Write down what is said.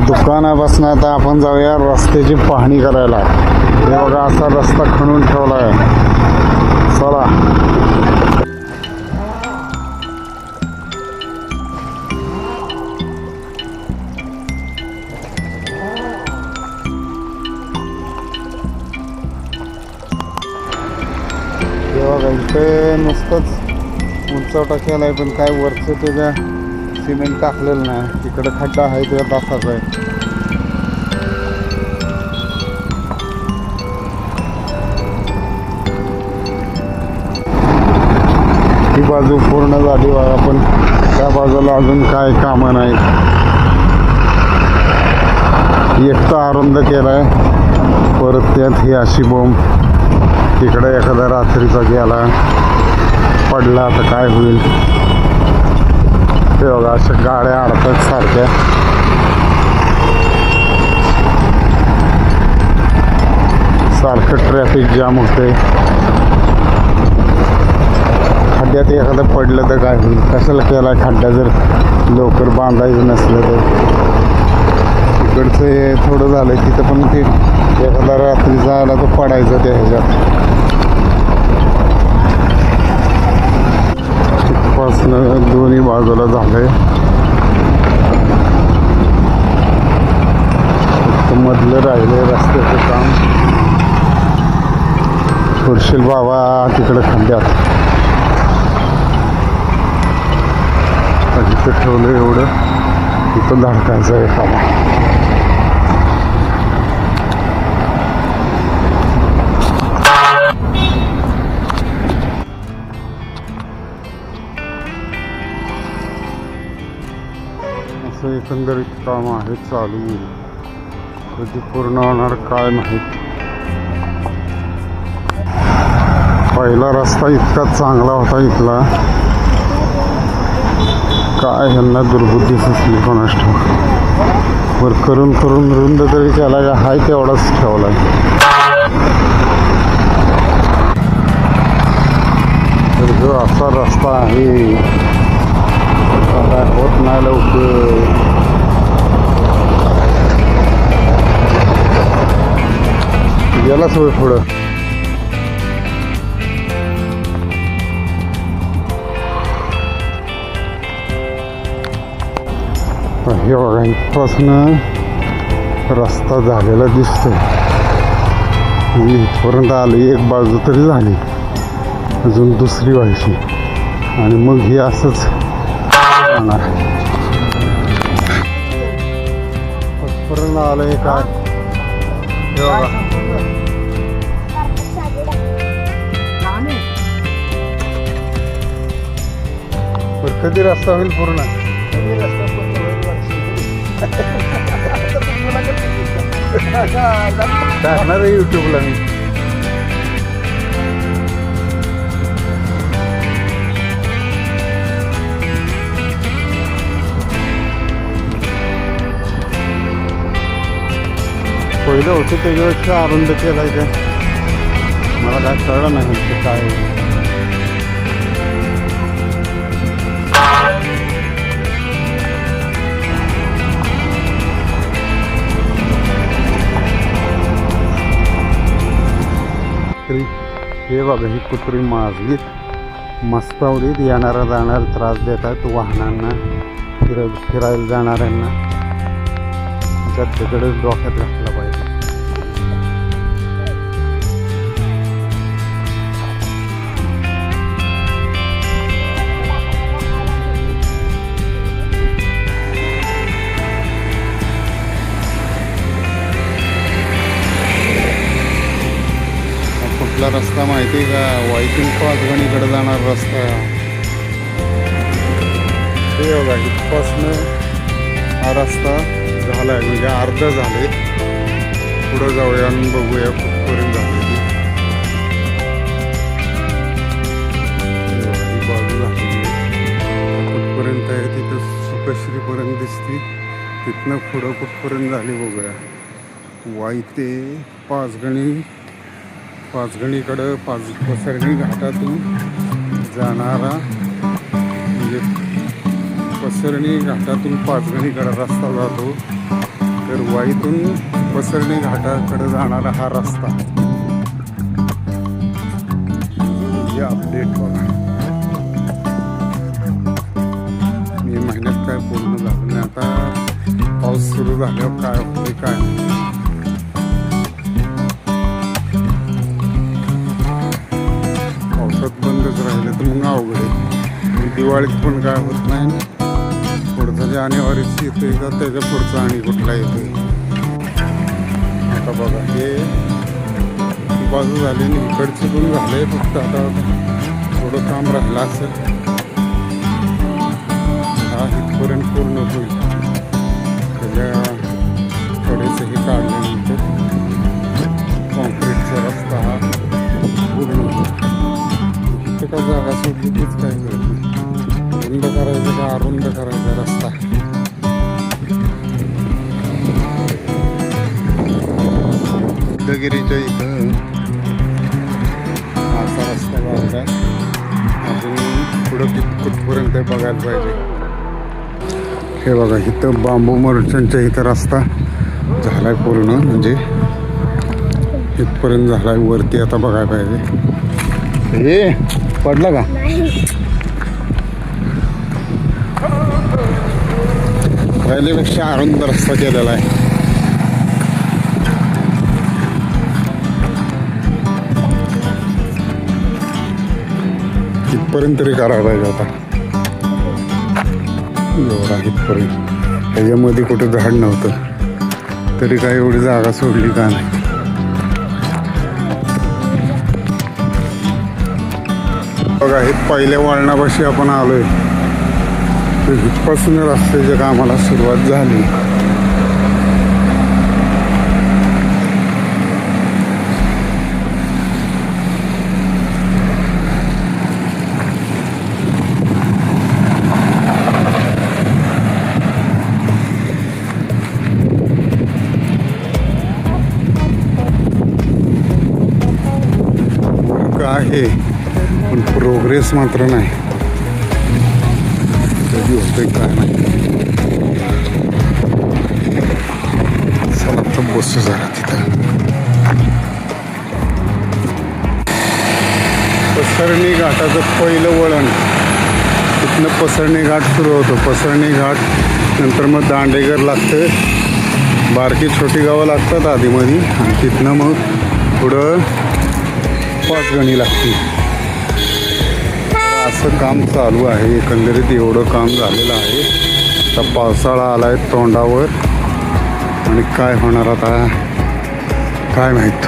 दुकानापासून आता आपण जाऊया रस्त्याची पाहणी करायला. हे बघा असा रस्ता खणून ठेवला आहे. चला हे बघा इथे नुसतंच उंचवटा केला आहे, पण काय वरचं त्याच्या सिमेंट टाकलेलं नाही. तिकडे खड्डा आहे त्याच्यात असाच आहे. ही बाजू पूर्ण झाली बघा, पण त्या बाजूला अजून काय कामं नाहीत. एकटा अरुंद केलाय, परत त्यात ही अशी बोंब. तिकडे एखादा रात्रीचा गेला पडला आता काय होईल ते बघा. अशा गाड्या अडतात सारख्या. सारखं ट्रॅफिक जाम होते. खड्ड्यात एखादं पडलं तर काय होईल. कशाला केला खड्डा जर लवकर बांधायचं नसलं तर. तिकडचं हे थोडं झालं तिथं, पण ते एखादा रात्री जायला तर पडायचं त्या ह्याच्यात. दोन्ही बाजूला झालंय. मधलं राहिले रस्त्याचं काम. खुर्शील बाबा तिकडे खड्ड्यात. तिथं ठेवलं एवढं, तिथं धडकायचं आहे काम. एकंदरीत काम आहे चालू. कधी पूर्ण होणार काय माहीत. पहिला रस्ता इतका चांगला होता इथला, काय ह्यांना दुर्बुद्धी सुचली कोणास ठाऊक. वर करून करून रुंद तरी केला का हाय तेवढाच ठेवलाय. तर जो असा रस्ता आहे काय होत नाही लवकर. गेला सोय पुढं. हे बघा इथपासून रस्ता झालेला दिसतोय. इथपर्यंत आली, एक बाजू तरी झाली, अजून दुसरी व्हायची. आणि मग हे असंच पर्यंत आलंय काय. कधी रस्ता होईल पूर्ण. टाकणार आहे युट्यूबला मी. पहिलं होतं त्याच्यापेक्षा अरुंद केलाय का मला काय कळलं नाही ते काय. हे बघा ही कुत्री माजलीत मस्तावलीत येणारा जाणारा त्रास देतात वाहनांना, फिरायला जाणाऱ्यांना. त्याच्याकडे डोक्यात घातला पाहिजे. कुठला रस्ता माहिती आहे का? वाईकिंग पाचगणीकडे जाणार रस्ता. ते बघा इथपासनं हा रस्ता झालाय, म्हणजे अर्ध झाले. पुढं जाऊया आणि बघूया कुठपर्यंत झाले. ही बाजू झाली कुठपर्यंत आहे, तिथं सुखश्रीपर्यंत दिसते. तिथनं पुढं कुठपर्यंत झाली बघूया. वाई ते पाचगणीकडं पसरणी घाटातून जाणारा, म्हणजे पसरणी घाटातून पाचगणीकडे रस्ता जातो. तर वाईतून पसरणी घाटाकडे जाणारा हा रस्ता हे अपडेट बघा. मे महिन्यात काय पूर्ण झालं नाही, आता पाऊस सुरू झाल्यावर काय होते काय. पावसात बंदच राहिले तर मग अवघड आहे. दिवाळीत पण काय होत नाही. पुढचं जानेवारीच येतोय का त्याच्या पुढचा आणि कुठला येतोय. आता बघा हे बाजू झाली आणि इकडची पण झालंय, फक्त आता थोडं काम राहिलं असेल. हा इथपर्यंत पूर्ण होईल. त्याच्या कडेचंही काढल्यानंतर कॉन्क्रीटचा रस्ता हा पूर्ण होतो. इथे का जागा सोडली तीच काय करत नाही. रुंद करायचं का अरुंद करायचा रस्ता. बुद्धगिरीच्या इथं असा रस्ता बांधला. अजून पुढं कुठपर्यंत बघायला पाहिजे. हे बघा इथं बांबू मर्चंटच्या इथं रस्ता झालाय पूर्ण, म्हणजे इथपर्यंत झालाय. वरती आता बघायला पाहिजे. हे पडलं का? पहिल्यापेक्षा अरुंद रस्ता केलेला आहे. इथपर्यंत तरी करायला पाहिजे आता. एवढा इथपर्यंत. त्याच्यामध्ये कुठे झाड नव्हतं तरी काय एवढी जागा सोडली का नाही. बघा हे पहिल्या वळणापाशी आपण आलोय. इथपासून रस्त्याच्या कामाला सुरुवात झाली. आहे पण प्रोग्रेस मात्र नाही. कधी होतंय काय नाही. चला तर बसू जरा तिथं. पसरणी घाटाचं पहिलं वळण तिथनं पसरणी घाट सुरू होतो. पसरणी घाट नंतर मग दांडेघर लागतं. बारकी छोटी गावं लागतात आधीमध्ये आणि तिथनं मग पुढं 5 गणी लागते. असं काम चालू आहे. एकंदरीत एवढं काम झालेलं आहे. आता पावसाळा आलाय तोंडावर आणि काय होणार आता काय माहीत.